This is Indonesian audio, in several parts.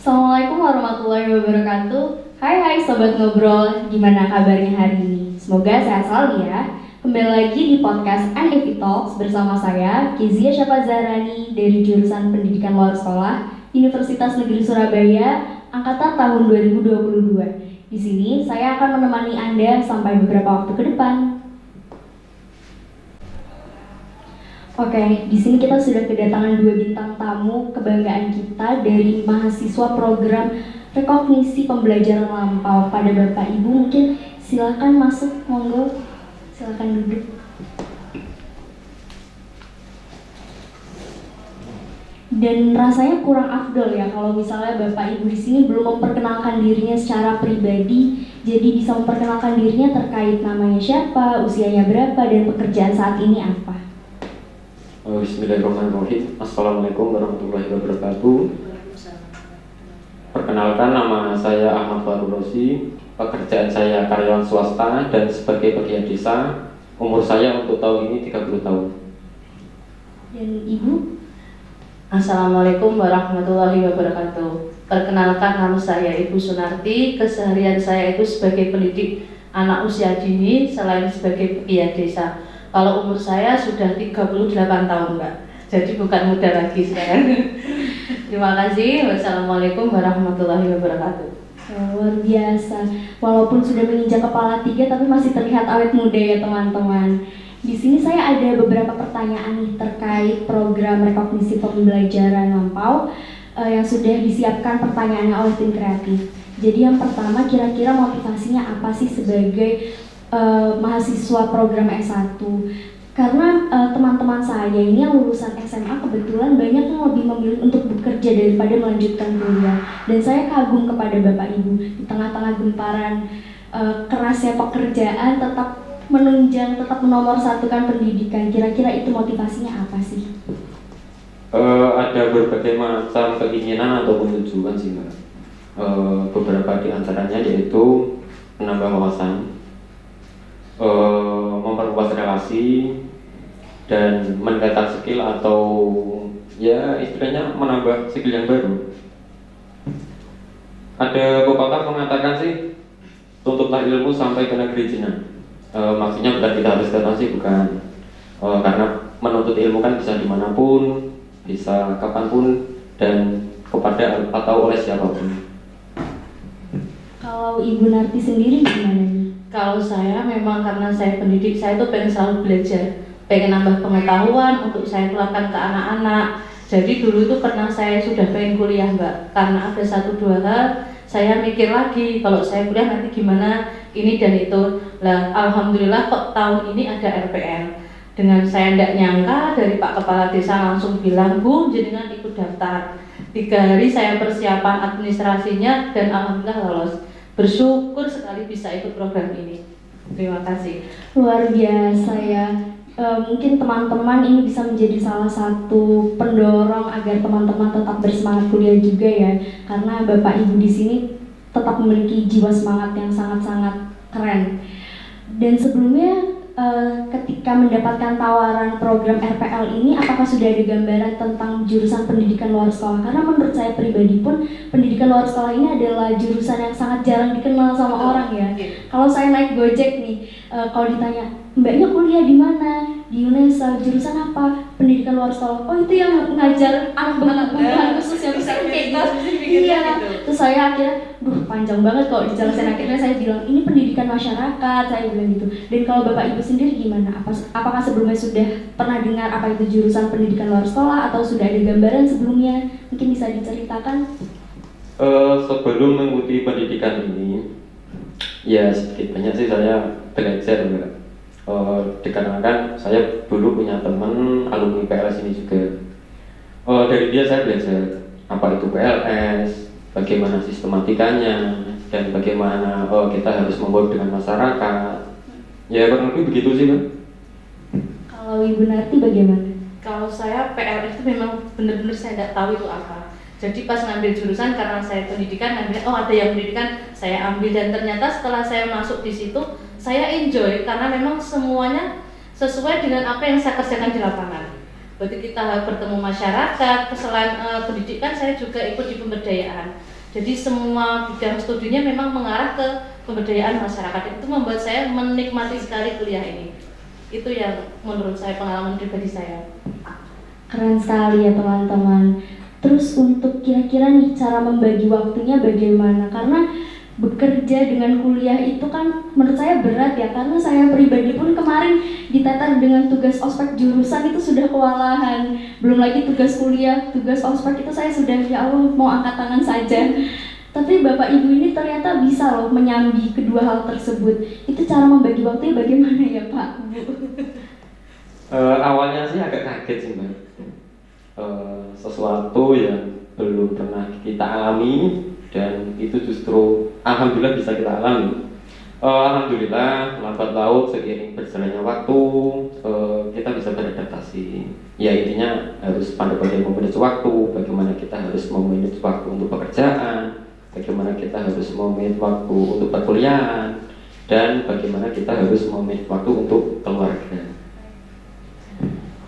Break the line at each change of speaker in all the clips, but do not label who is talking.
Assalamualaikum warahmatullahi wabarakatuh. Hai Sobat Ngobrol, gimana kabarnya hari ini? Semoga sehat selalu ya. Kembali lagi di podcast NFI Talks bersama saya, Kezia Syafa Zahrani dari jurusan Pendidikan Luar Sekolah Universitas Negeri Surabaya, angkatan tahun 2022. Di sini saya akan menemani Anda sampai beberapa waktu ke depan. Oke, di sini kita sudah kedatangan 2 bintang tamu kebanggaan kita dari mahasiswa program rekognisi pembelajaran lampau. Pada Bapak Ibu mungkin silakan masuk, monggo, silakan duduk. Dan rasanya kurang afdol ya kalau misalnya Bapak Ibu di sini belum memperkenalkan dirinya secara pribadi, jadi bisa memperkenalkan dirinya terkait namanya siapa, usianya berapa, dan pekerjaan saat ini apa.
Bismillahirrahmanirrahim. Assalamualaikum warahmatullahi wabarakatuh. Perkenalkan, nama saya Ahmad Farul Rosi. Pekerjaan saya karyawan swasta dan sebagai pegiat desa. Umur saya untuk tahun ini 30 tahun.
Dan Ibu?
Assalamualaikum warahmatullahi wabarakatuh. Perkenalkan, nama saya Ibu Sunarti. Keseharian saya itu sebagai pendidik anak usia dini selain sebagai pegiat desa. Kalau umur saya sudah 38 tahun, Mbak. Jadi bukan muda lagi sekarang. Terima kasih. Wassalamualaikum warahmatullahi wabarakatuh.
Luar biasa. Walaupun sudah menginjak kepala 3 tapi masih terlihat awet muda ya teman-teman. Di sini saya ada beberapa pertanyaan nih terkait program rekognisi pembelajaran lampau yang sudah disiapkan pertanyaannya oleh tim kreatif. Jadi yang pertama, kira-kira motivasinya apa sih sebagai mahasiswa program S1? Karena teman-teman saya ini yang lulusan SMA kebetulan banyak yang lebih memilih untuk bekerja daripada melanjutkan kuliah. Dan saya kagum kepada Bapak Ibu di tengah-tengah gemparan kerasnya pekerjaan tetap menunjang, tetap menomorsatukan pendidikan. Kira-kira itu motivasinya apa sih?
Ada berbagai macam keinginan ataupun tujuan sih, Mbak. Beberapa di antaranya yaitu menambah wawasan, memperluas relasi, dan meningkatkan skill atau ya istilahnya menambah skill yang baru. Ada pepatah mengatakan sih, tuntutlah ilmu sampai ke negeri jinak. Maksudnya bukan kita harus datang sih, bukan. Karena menuntut ilmu kan bisa dimanapun, bisa kapanpun, dan kepada atau oleh siapapun.
Kalau Ibu Narti sendiri gimana nih?
Kalau saya memang karena saya pendidik, saya tuh pengen selalu belajar, pengen nambah pengetahuan untuk saya tularkan ke anak-anak. Jadi dulu itu pernah saya sudah pengen kuliah, Mbak, karena ada 1-2 hal saya mikir lagi kalau saya kuliah nanti gimana ini dan itu. Lah alhamdulillah kok tahun ini ada RPN. Dengan saya tidak nyangka dari Pak Kepala Desa langsung bilang, Bu, jenengan ikut daftar. 3 hari saya persiapan administrasinya dan alhamdulillah lolos. Bersyukur sekali bisa ikut program ini. Terima kasih.
Luar biasa ya. Mungkin teman-teman ini bisa menjadi salah satu pendorong agar teman-teman tetap bersemangat kuliah juga ya. Karena Bapak Ibu di sini tetap memiliki jiwa semangat yang sangat-sangat keren. Dan sebelumnya ketika mendapatkan tawaran program RPL ini, apakah sudah ada gambaran tentang jurusan pendidikan luar sekolah? Karena menurut saya pribadi pun pendidikan luar sekolah ini adalah jurusan yang sangat jarang dikenal sama orang ya. Kalau saya naik Gojek nih, kalau ditanya, Mbaknya kuliah di mana? Di UNESA, jurusan apa? Pendidikan luar sekolah. Oh, itu yang ngajar anak kebutuhan khusus yang bisa kayak gitu. Iya. Terus saya akhirnya, panjang banget kalau dijelasin. Akhirnya saya bilang, ini pendidikan masyarakat, saya bilang gitu. Dan kalau Bapak Ibu sendiri gimana? Apakah sebelumnya sudah pernah dengar apa itu jurusan pendidikan luar sekolah atau sudah ada gambaran sebelumnya? Mungkin bisa diceritakan?
Sebelum mengikuti pendidikan ini, ya sedikit banyak sih saya belajar, Mbak. Dikarenakan saya dulu punya teman alumni PLS ini juga. Dari dia saya belajar apa itu PLS, bagaimana sistematikanya, dan bagaimana kita harus membaur dengan masyarakat. Ya kurang lebih begitu sih, Mbak.
Kalau Ibu Narti bagaimana?
Kalau saya PLS itu memang benar-benar saya tidak tahu itu apa. Jadi pas ngambil jurusan karena saya pendidikan, ngambil ada yang pendidikan saya ambil, dan ternyata setelah saya masuk di situ saya enjoy karena memang semuanya sesuai dengan apa yang saya kerjakan di lapangan. Berarti kita bertemu masyarakat, selain pendidikan saya juga ikut di pemberdayaan. Jadi semua bidang studinya memang mengarah ke pemberdayaan masyarakat. Itu membuat saya menikmati sekali kuliah ini. Itu yang menurut saya pengalaman pribadi saya.
Keren sekali ya teman-teman. Terus untuk kira-kira nih cara membagi waktunya bagaimana? Karena bekerja dengan kuliah itu kan menurut saya berat ya, karena saya pribadi pun kemarin ditetar dengan tugas ospek jurusan itu sudah kewalahan, belum lagi tugas kuliah, tugas ospek itu saya sudah ya Allah mau angkat tangan saja. Tapi Bapak Ibu ini ternyata bisa loh menyambi kedua hal tersebut. Itu cara membagi waktunya bagaimana ya Pak, Bu?
Awalnya sih agak kaget sih Mbak. Sesuatu yang belum pernah kita alami dan itu justru alhamdulillah bisa kita alami. Alhamdulillah lambat laun seiring berjalannya waktu kita bisa beradaptasi. Ya intinya harus pandai-pandai memanage waktu. Bagaimana kita harus memanage waktu untuk pekerjaan, bagaimana kita harus memanage waktu untuk perkuliahan, dan bagaimana kita harus memanage waktu untuk keluarga.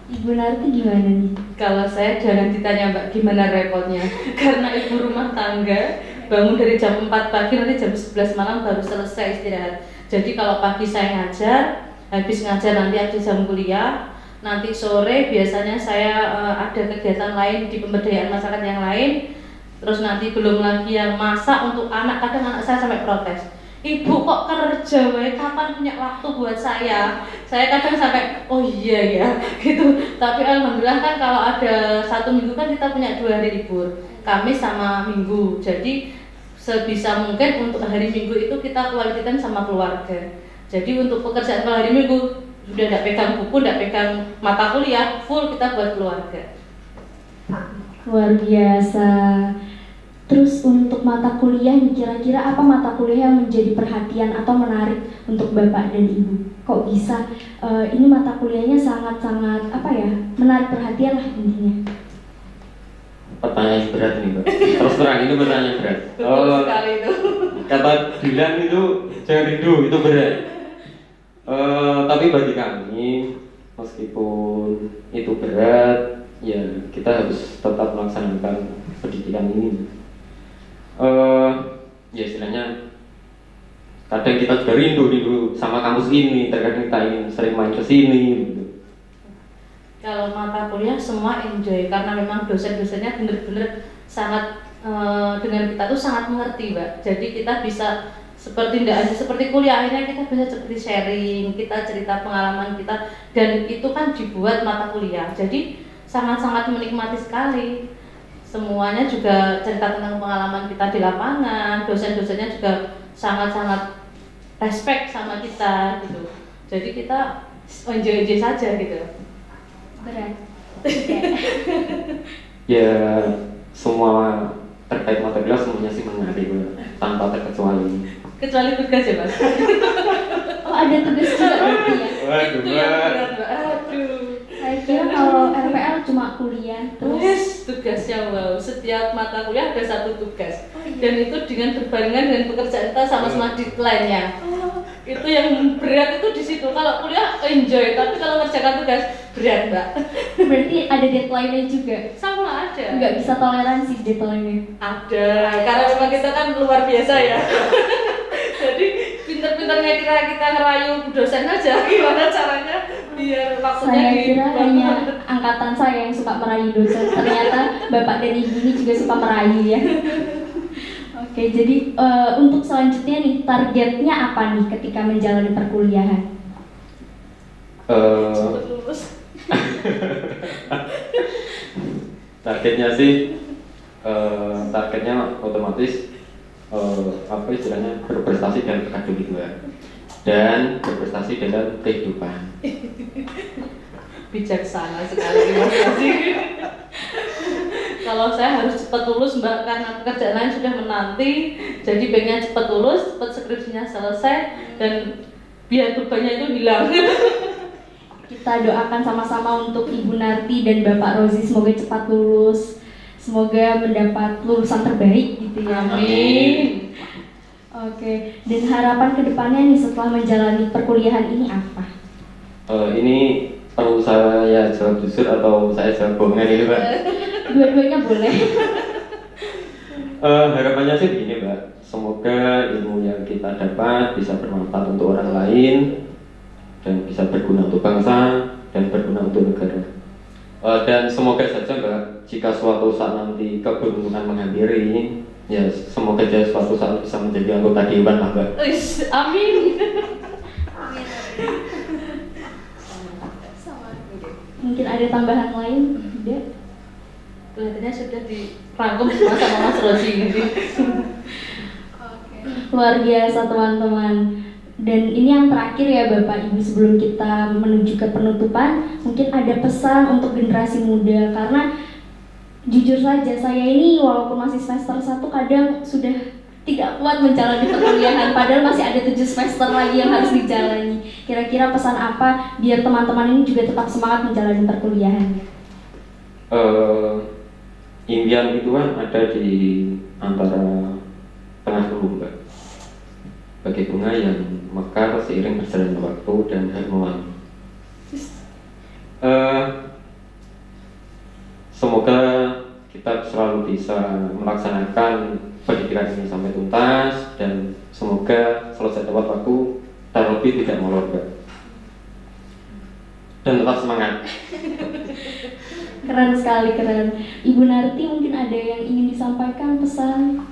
Ibu Narti gimana nih?
Kalau saya jangan ditanya Mbak gimana repotnya. Karena ibu rumah tangga, bangun dari jam 4 pagi nanti jam 11 malam baru selesai istirahat. Jadi kalau pagi saya ngajar, habis ngajar nanti ada jam kuliah, nanti sore biasanya saya ada kegiatan lain di pemberdayaan masyarakat yang lain. Terus nanti belum lagi yang masak untuk anak, kadang anak saya sampai protes, "Ibu kok kerja wae, kapan punya waktu buat saya?" Saya kadang sampai, "Oh iya ya," gitu. Tapi alhamdulillah kan kalau ada 1 minggu kan kita punya 2 hari libur, Kamis sama Minggu. Jadi sebisa mungkin untuk hari Minggu itu kita kualitikan sama keluarga. Jadi untuk pekerjaan kalau hari Minggu sudah tidak pegang buku, tidak pegang mata kuliah, full kita buat keluarga.
Luar biasa. Terus untuk mata kuliah nih, kira-kira apa mata kuliah yang menjadi perhatian atau menarik untuk Bapak dan Ibu? Kok bisa ini mata kuliahnya sangat-sangat apa ya, menarik perhatian lah intinya.
Pertanyaan yang berat nih Mbak. Terus terang ini pertanyaan yang berat.
Betul sekali itu.
Kata Dilan itu jangan rindu, itu berat. Tapi bagi kami meskipun itu berat, ya kita harus tetap melaksanakan pendidikan ini. Ya istilahnya kadang kita juga rindu sama kampus ini, terkadang kita ingin sering main ke sini gitu.
Kalau mata kuliah semua enjoy karena memang dosen-dosennya benar-benar sangat dengan kita tuh sangat mengerti, Mbak. Jadi kita bisa seperti tidak aja seperti kuliah, akhirnya kita bisa seperti sharing, kita cerita pengalaman kita, dan itu kan dibuat mata kuliah. Jadi sangat-sangat menikmati sekali. Semuanya juga cerita tentang pengalaman kita di lapangan, dosen-dosennya juga sangat-sangat respect sama kita gitu. Jadi kita enjoy saja gitu.
Berat.
Ya semua terkait mata kuliah semuanya sih menarik tanpa terkecuali.
Kecuali tugas ya Mas.
Oh ada tugas juga berarti ya?
Waduh,
Itu yang berat Mbak. Aduh.
Saya kira kalau RPL cuma kuliah terus.
Yes, tugasnya wow. Setiap mata kuliah ada 1 tugas. Dan itu dengan berbarengan dengan pekerjaan kita sama-sama deadline-nya. Itu yang berat itu di situ. Kalau kuliah enjoy, tapi kalau kerjakan tugas berat, Mbak.
Berarti ada deadline-nya juga.
Sama aja.
Nggak bisa toleransi deadline-nya.
Ada, karena memang kita kan luar biasa ya. Jadi pinter-pinternya kita ngerayu dosen aja. Gimana caranya biar waktunya
Saya kira hanya angkatan saya yang suka merayu dosen. Ternyata Bapak dan Ibu ini juga suka merayu ya. Oke, jadi untuk selanjutnya nih, targetnya apa nih ketika menjalani perkuliahan?
cepet lulus.
Targetnya sih targetnya otomatis apa istilahnya berprestasi dalam akademik dan berprestasi dalam kehidupan.
Bijaksana sekali Mas Yazid. Kalau saya harus cepat lulus Mbak, karena pekerjaan lain sudah menanti. Jadi pengennya cepat lulus, cepat skripsinya selesai, dan biar bebannya itu hilang.
Kita doakan sama-sama untuk Ibu Narti dan Bapak Rozi semoga cepat lulus, semoga mendapat lulusan terbaik gitu ya.
Amin.
Oke, dan harapan kedepannya nih setelah menjalani perkuliahan ini apa?
Ini perlu saya jawab jujur atau saya jawab bohongan ini Pak?
Dua-duanya boleh.
Harapannya sih begini Mbak, semoga ilmu yang kita dapat bisa bermanfaat untuk orang lain dan bisa berguna untuk bangsa dan berguna untuk negara. Dan semoga saja Mbak, jika suatu saat nanti keberuntungan menghampiri, ya semoga saja suatu saat bisa menjadi anggota dewan lah Mbak.
Uish, amin.
Mungkin ada tambahan lain? Tidak?
Kelihatannya sudah dirangkum semua sama Mas Rosi ini.
Luar biasa teman-teman. Dan ini yang terakhir ya Bapak Ibu, sebelum kita menuju ke penutupan, mungkin ada pesan untuk generasi muda, karena jujur saja saya ini walaupun masih semester 1 kadang sudah tidak kuat menjalani perkuliahan, padahal masih ada 7 semester lagi yang harus dijalani. Kira-kira pesan apa biar teman-teman ini juga tetap semangat menjalani perkuliahan?
Impian itu kan ada di antara tengah tumbuh Mbak, bagai bunga yang mekar seiring berjalannya waktu dan harmoni. Semoga kita selalu bisa melaksanakan pendidikan ini sampai tuntas dan semoga selesai tepat waktu, terlebih tidak molor Mbak. Dan tetap semangat.
Keren sekali, keren. Ibu Narti mungkin ada yang ingin disampaikan pesan?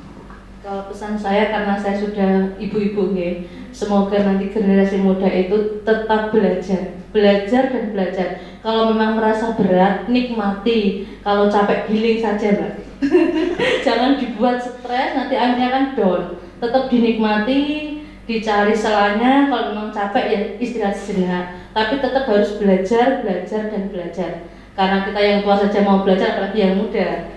Kalau pesan saya, karena saya sudah ibu-ibu nggih, semoga nanti generasi muda itu tetap belajar dan belajar. Kalau memang merasa berat, nikmati. Kalau capek, healing saja Mbak. Jangan dibuat stres, nanti akhirnya kan down. Tetap dinikmati, dicari selanya. Kalau memang capek ya istirahat sejenak. Tapi tetap harus belajar dan belajar. Karena kita yang tua saja mau belajar, apalagi yang muda.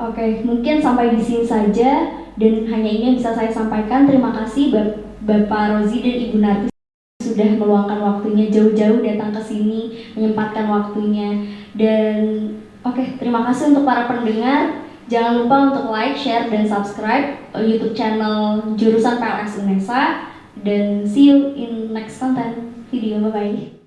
Oke, mungkin sampai di sini saja dan hanya ini yang bisa saya sampaikan. Terima kasih Bapak Rozi dan Ibu Narti sudah meluangkan waktunya jauh-jauh datang ke sini, menyempatkan waktunya. Dan oke, terima kasih untuk para pendengar. Jangan lupa untuk like, share, dan subscribe YouTube channel Jurusan PLS UNESA. Dan see you in next content video. Bye-bye.